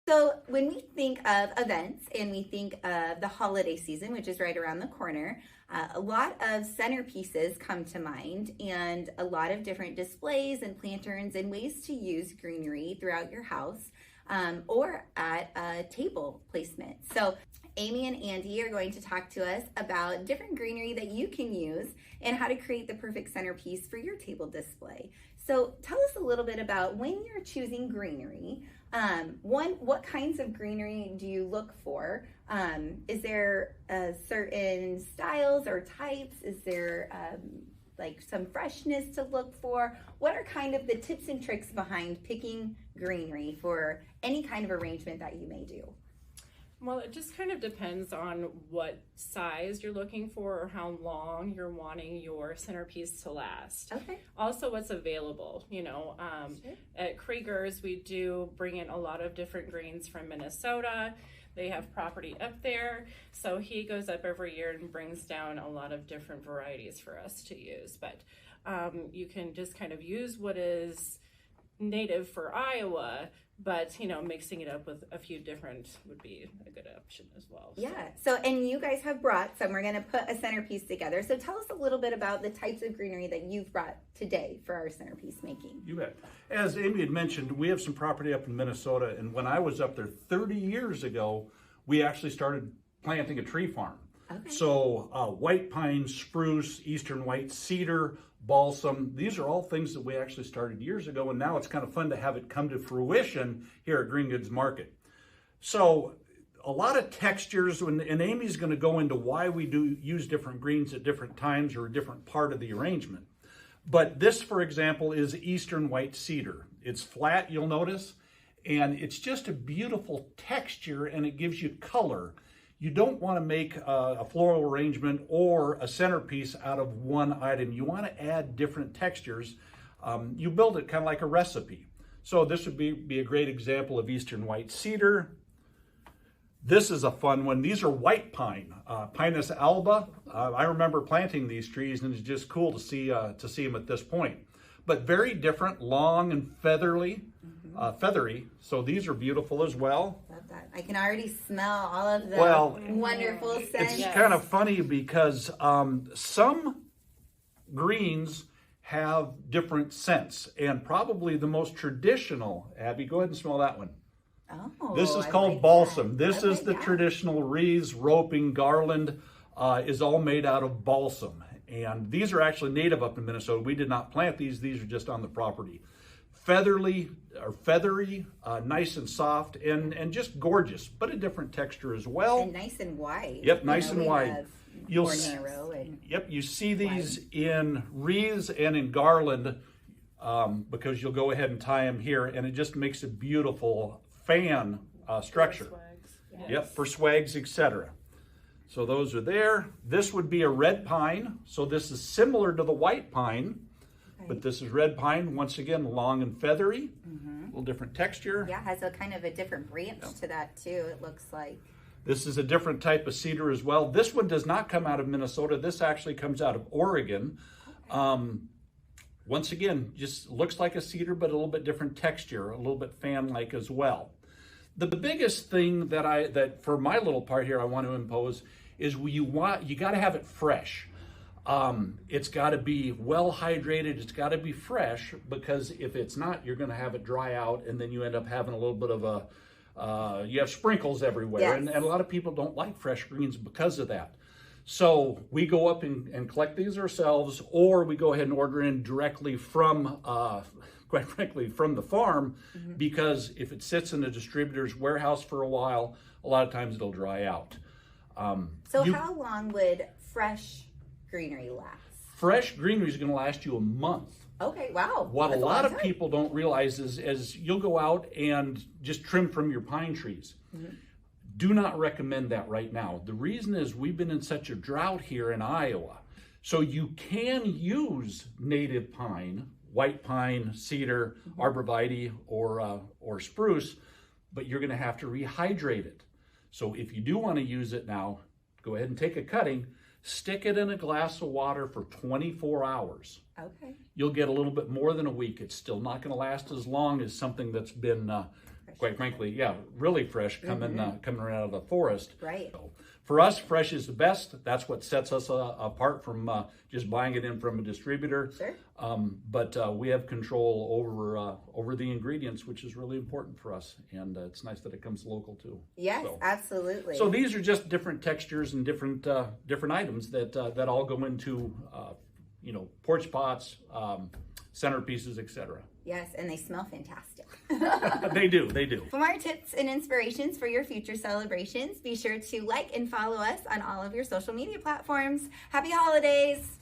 So when we think of events and we think of the holiday season, which is right around the corner, a lot of centerpieces come to mind and a lot of different displays and lanterns and ways to use greenery throughout your house or at a table placement. So Amy and Andy are going to talk to us about different greenery that you can use and how to create the perfect centerpiece for your table display. So tell us a little bit about when you're choosing greenery. What kinds of greenery do you look for? Is there certain styles or types? Is there like some freshness to look for? What are kind of the tips and tricks behind picking greenery for any kind of arrangement that you may do? Well, it just kind of depends on what size you're looking for or how long you're wanting your centerpiece to last. Okay. Also, what's available. Sure. At Krieger's, we do bring in a lot of different greens from Minnesota. They have property up there, so he goes up every year and brings down a lot of different varieties for us to use. But you can just kind of use what is native for Iowa, but mixing it up with a few different would be a good option as well. Yeah. So, and you guys have brought some. We're going to put a centerpiece together. So tell us a little bit about the types of greenery that you've brought today for our centerpiece making. You bet. As Amy had mentioned, we have some property up in Minnesota, and when I was up there 30 years ago, we actually started planting a tree farm. Okay. So white pine, spruce, eastern white, cedar, balsam, these are all things that we actually started years ago, and now it's kind of fun to have it come to fruition here at Green Goods Market. So a lot of textures, and Amy's going to go into why we do use different greens at different times or a different part of the arrangement. But this, for example, is eastern white cedar. It's flat, you'll notice, and it's just a beautiful texture, and it gives you color. You don't want to make a floral arrangement or a centerpiece out of one item. You want to add different textures. You build it kind of like a recipe. So this would be a great example of eastern white cedar. This is a fun one. These are white pine, Pinus alba. I remember planting these trees, and it's just cool to see them at this point. But very different, long and feathery. So these are beautiful as well. Love that. I can already smell all of the wonderful scents. It's kind of funny because some greens have different scents, and probably the most traditional, Abby, go ahead and smell that one. Oh, This is I called like balsam. that. This is the traditional wreaths, roping, garland is all made out of balsam. And these are actually native up in Minnesota. We did not plant these. These are just on the property. Feathery, nice and soft, and just gorgeous, but a different texture as well. And nice and wide. Yep, nice and wide. You'll narrow. Yep, you see these in wreaths and in garland because you'll go ahead and tie them here, and it just makes a beautiful fan structure. Yes. Yep, for swags, etc. So those are there. This would be a red pine. So this is similar to the white pine, but this is red pine. Once again, long and feathery, a little different texture. Yeah, has a kind of a different branch to that too, it looks like. This is a different type of cedar as well. This one does not come out of Minnesota. This actually comes out of Oregon. Once again, just looks like a cedar, but a little bit different texture, a little bit fan-like as well. The biggest thing that for my little part here I want to impose is you got to have it fresh. It's got to be well hydrated. It's got to be fresh, because if it's not, you're going to have it dry out, and then you end up having a little bit of you have sprinkles everywhere. Yes. And a lot of people don't like fresh greens because of that. So we go up and collect these ourselves, or we go ahead and order in directly from, quite frankly, from the farm, because if it sits in a distributor's warehouse for a while, a lot of times it'll dry out. How long would fresh greenery last? Fresh greenery is going to last you a month. Okay, wow. What That's a lot of time. people don't realize is you'll go out and just trim from your pine trees. Do not recommend that right now. The reason is we've been in such a drought here in Iowa. So you can use native pine, white pine, cedar, arborvitae, or spruce, but you're going to have to rehydrate it. So if you do want to use it now, go ahead and take a cutting, stick it in a glass of water for 24 hours. Okay. You'll get a little bit more than a week. It's still not going to last as long as something that's been quite frankly, yeah, really fresh, coming right out of the forest. Right. So, for us, fresh is the best. That's what sets us apart from just buying it in from a distributor. Sure. But we have control over the ingredients, which is really important for us. And it's nice that it comes local too. Yes, So, absolutely. so these are just different textures and different items that all go into porch pots, centerpieces, etc. Yes, and they smell fantastic. They do. For more tips and inspirations for your future celebrations, be sure to like and follow us on all of your social media platforms. Happy holidays!